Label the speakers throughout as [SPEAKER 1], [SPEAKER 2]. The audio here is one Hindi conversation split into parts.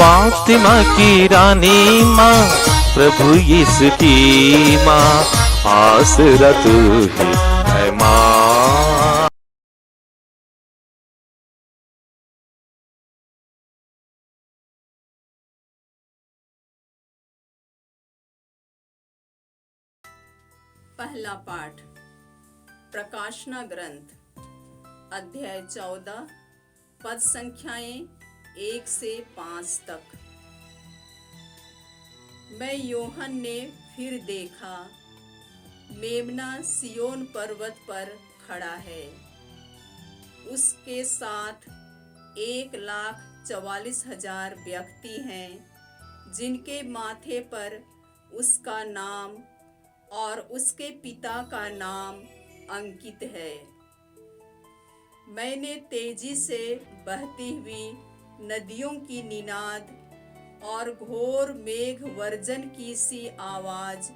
[SPEAKER 1] फातिमा की रानी माँ, प्रभु यीशु की माँ, आसरा तू ही है माँ।
[SPEAKER 2] पहला पाठ प्रकाशना ग्रंथ अध्याय 14 पद संख्याएं 1 से 5 तक। मैं यूहन्ना ने फिर देखा, मेमना सिय्योन पर्वत पर खड़ा है। उसके साथ 1,44,000 व्यक्ति हैं, जिनके माथे पर उसका नाम और उसके पिता का नाम अंकित है। मैंने तेजी से बहती हुई नदियों की निनाद और घोर मेघ वर्जन की सी आवाज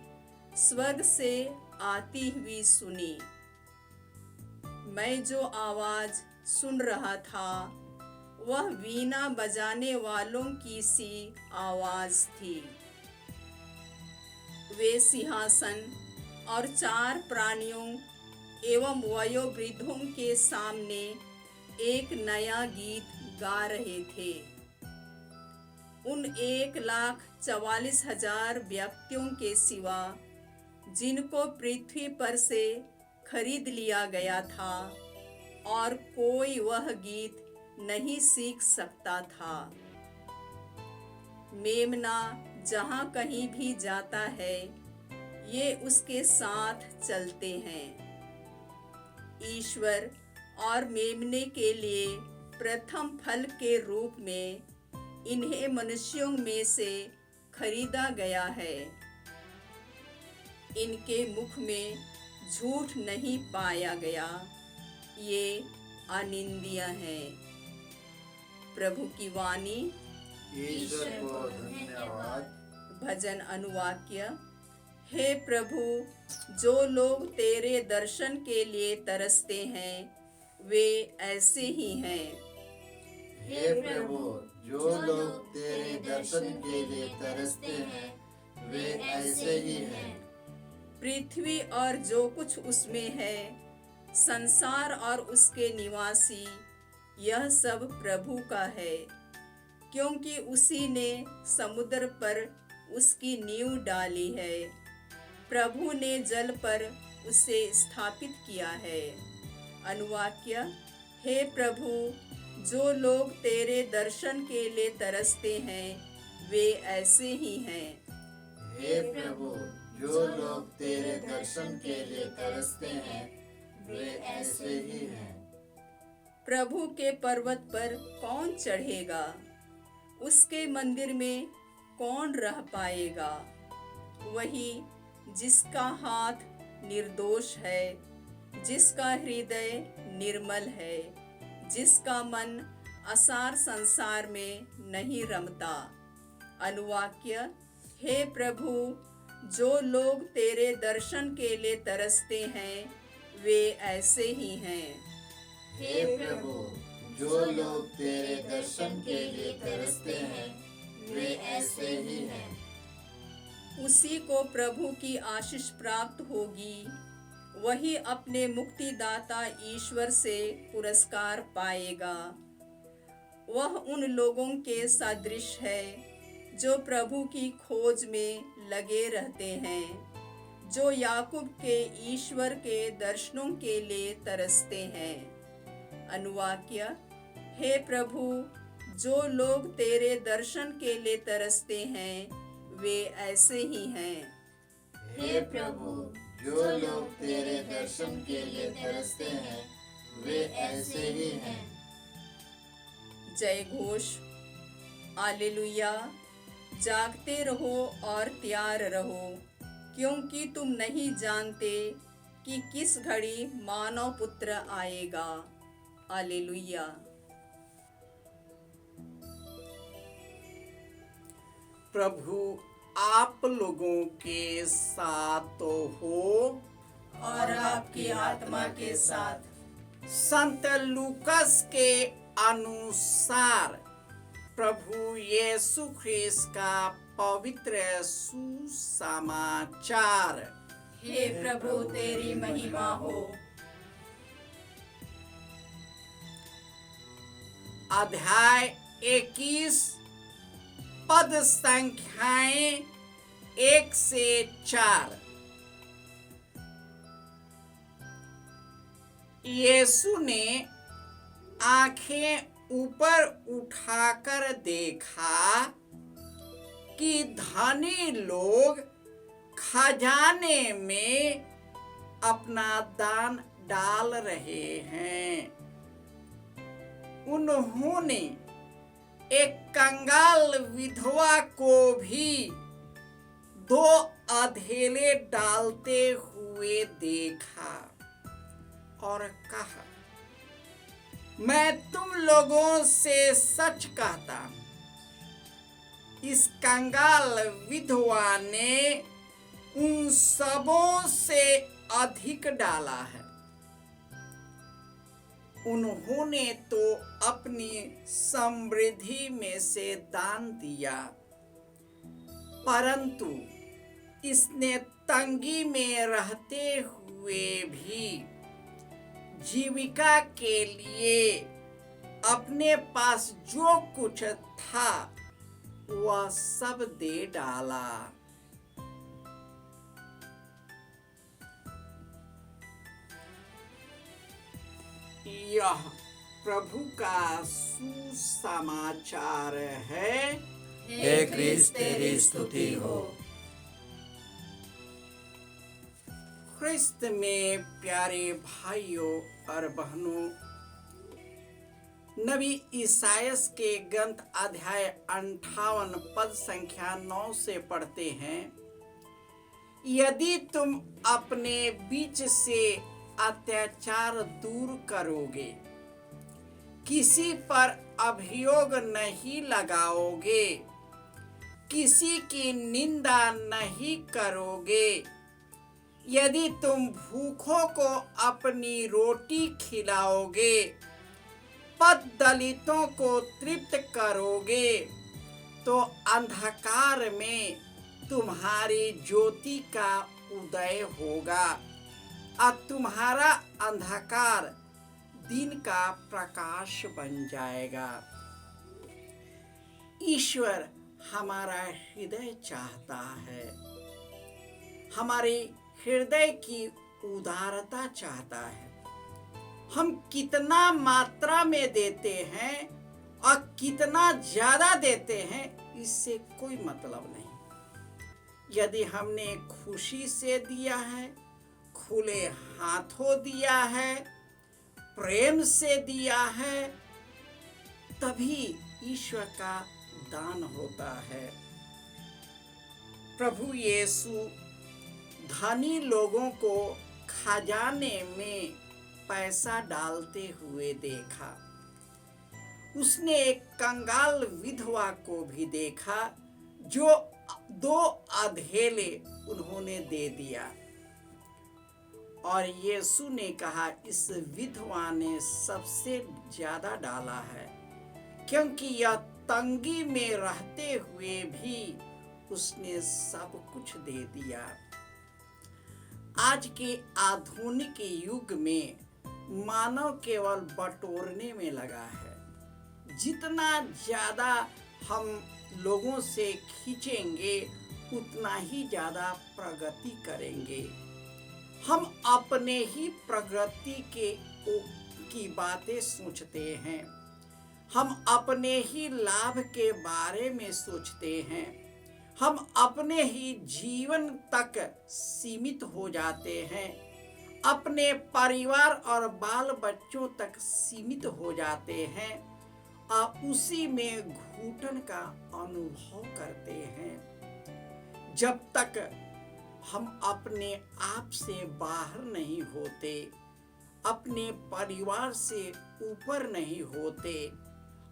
[SPEAKER 2] स्वर्ग से आती हुई सुनी। मैं जो आवाज सुन रहा था वह वीणा बजाने वालों की सी आवाज थी। वे सिंहासन और 4 प्राणियों एवं वयोवृद्धों के सामने एक नया गीत गा रहे थे। उन 1,44,000 व्यक्तियों के सिवा, जिनको पृथ्वी पर से खरीद लिया गया था, और कोई वह गीत नहीं सीख सकता था। मेमना जहाँ कहीं भी जाता है, ये उसके साथ चलते हैं। ईश्वर और मेमने के लिए प्रथम फल के रूप में इन्हें मनुष्यों में से खरीदा गया है। इनके मुख में झूठ नहीं पाया गया, ये अनिंद्य है। प्रभु की वाणी।
[SPEAKER 3] ईश्वर को धन्यवाद।
[SPEAKER 2] भजन अनुवाक्य। हे प्रभु, जो लोग तेरे दर्शन के लिए तरसते हैं, वे ऐसे ही हैं।
[SPEAKER 3] हे प्रभु, जो लोग तेरे दर्शन के लिए तरसते हैं, वे ऐसे ही हैं।
[SPEAKER 2] पृथ्वी और जो कुछ उसमें है, संसार और उसके निवासी, यह सब प्रभु का है, क्योंकि उसी ने समुद्र पर उसकी नींव डाली है। प्रभु ने जल पर उसे स्थापित किया है। अनुवाक्य। हे प्रभु, जो लोग तेरे दर्शन के लिए तरसते हैं, वे ऐसे ही हैं।
[SPEAKER 3] हे प्रभु, जो लोग तेरे दर्शन के लिए तरसते हैं, वे ऐसे ही हैं।
[SPEAKER 2] प्रभु के पर्वत पर कौन चढ़ेगा? उसके मंदिर में कौन रह पाएगा? वही जिसका हाथ निर्दोष है, जिसका हृदय निर्मल है, जिसका मन असार संसार में नहीं रमता। अनुवाक्य। हे प्रभु, जो लोग तेरे दर्शन के लिए तरसते हैं, वे ऐसे ही हैं।
[SPEAKER 3] हे प्रभु, जो लोग तेरे दर्शन के लिए तरसते हैं, वे ऐसे ही हैं।
[SPEAKER 2] उसी को प्रभु की आशीष प्राप्त होगी, वही अपने मुक्तिदाता ईश्वर से पुरस्कार पाएगा। वह उन लोगों के सदृश है जो प्रभु की खोज में लगे रहते हैं, जो याकूब के ईश्वर के दर्शनों के लिए तरसते हैं। अनुवाक्य। हे प्रभु, जो लोग तेरे दर्शन के लिए तरसते हैं, वे ऐसे ही हैं।
[SPEAKER 3] हे प्रभु, जो लोग तेरे दर्शन के लिए तरसते हैं, वे ऐसे ही हैं।
[SPEAKER 2] जय घोष। हालेलुया। जागते रहो और तैयार रहो, क्योंकि तुम नहीं जानते कि किस घड़ी मानव पुत्र आएगा। हालेलुया।
[SPEAKER 4] प्रभु आप लोगों के साथ तो हो
[SPEAKER 2] और आपकी आत्मा के साथ।
[SPEAKER 4] संत लूकस के अनुसार प्रभु यीशु ख्रिस्त का पवित्र सुसमाचार।
[SPEAKER 2] हे प्रभु तेरी महिमा हो।
[SPEAKER 4] अध्याय 21 पद संख्याएं 1 से 4। यीशु ने आंखें ऊपर उठाकर देखा कि धनी लोग खजाने में अपना दान डाल रहे हैं। उन्होंने एक कंगाल विधवा को भी 2 अधेले डालते हुए देखा और कहा, मैं तुम लोगों से सच कहता हूं, इस कंगाल विधवा ने उन सबों से अधिक डाला है। उन्होंने तो अपनी समृद्धि में से दान दिया, परंतु इसने तंगी में रहते हुए भी जीविका के लिए अपने पास जो कुछ था वह सब दे डाला। यह प्रभु का सुसमाचार है।
[SPEAKER 3] हे क्रिस्त तेरी स्तुति हो।
[SPEAKER 4] ख्रिस्त में प्यारे भाइयों और बहनों, नबी ईसायास के ग्रंथ अध्याय 58 पद संख्या 9 से पढ़ते हैं, यदि तुम अपने बीच से अत्याचार दूर करोगे, किसी पर अभियोग नहीं लगाओगे, किसी की निंदा नहीं करोगे, यदि तुम भूखों को अपनी रोटी खिलाओगे, पथ दलितों को तृप्त करोगे, तो अंधकार में तुम्हारी ज्योति का उदय होगा और तुम्हारा अंधकार दिन का प्रकाश बन जाएगा। ईश्वर हमारा हृदय चाहता है, हमारे हृदय की उदारता चाहता है। हम कितना मात्रा में देते हैं और कितना ज्यादा देते हैं, इससे कोई मतलब नहीं। यदि हमने खुशी से दिया है, खुले हाथों दिया है, प्रेम से दिया है, तभी ईश्वर का दान होता है। प्रभु यीशु धनी लोगों को खजाने में पैसा डालते हुए देखा। उसने एक कंगाल विधवा को भी देखा जो 2 अधेले उन्होंने दे दिया, और यीशु ने कहा, इस विधवा ने सबसे ज्यादा डाला है, क्योंकि यह तंगी में रहते हुए भी उसने सब कुछ दे दिया। आज के आधुनिक युग में मानव केवल बटोरने में लगा है। जितना ज्यादा हम लोगों से खींचेंगे, उतना ही ज्यादा प्रगति करेंगे। हम अपने ही प्रगति की बातें सोचते हैं, हम अपने ही लाभ के बारे में सोचते हैं, हम अपने ही जीवन तक सीमित हो जाते हैं, अपने परिवार और बाल बच्चों तक सीमित हो जाते हैं और उसी में घुटन का अनुभव करते हैं। जब तक हम अपने आप से बाहर नहीं होते, अपने परिवार से ऊपर नहीं होते,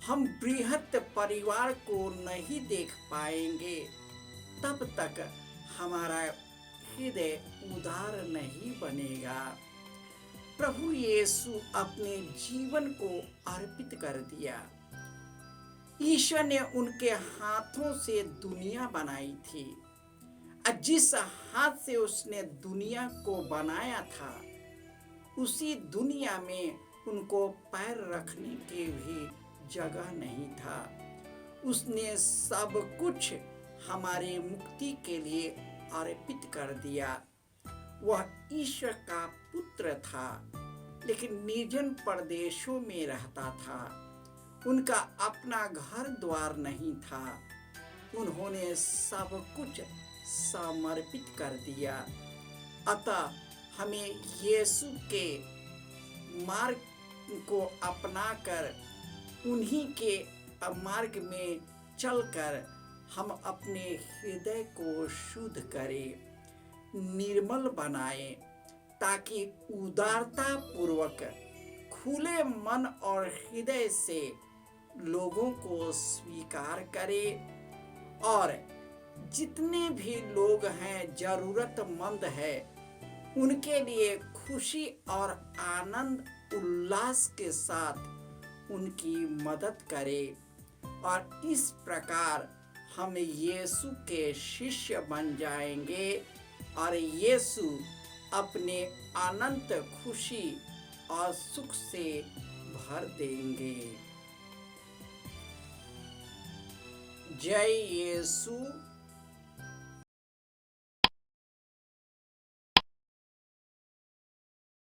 [SPEAKER 4] हम बृहत परिवार को नहीं देख पाएंगे, तब तक हमारा हृदय उदार नहीं बनेगा। प्रभु यीशु अपने जीवन को अर्पित कर दिया। ईश्वर ने उनके हाथों से दुनिया बनाई थी और जिस हाथ से उसने दुनिया को बनाया था उसी दुनिया में उनको पैर रखने की भी जगह नहीं था। उसने सब कुछ हमारे मुक्ति के लिए अर्पित कर दिया। वह ईश्वर का पुत्र था, लेकिन निर्जन प्रदेशों में रहता था। उनका अपना घर द्वार नहीं था। उन्होंने सब कुछ समर्पित कर दिया। अतः हमें यीशु के मार्ग को अपनाकर उन्हीं के मार्ग में चलकर हम अपने हृदय को शुद्ध करें, निर्मल बनाएं, ताकि उदारता पूर्वक खुले मन और हृदय से लोगों को स्वीकार करें और जितने भी लोग हैं जरूरतमंद है उनके लिए खुशी और आनंद उल्लास के साथ उनकी मदद करें और इस प्रकार हम यीशु के शिष्य बन जाएंगे और यीशु अपने अनंत खुशी और सुख से भर देंगे। जय यीशु।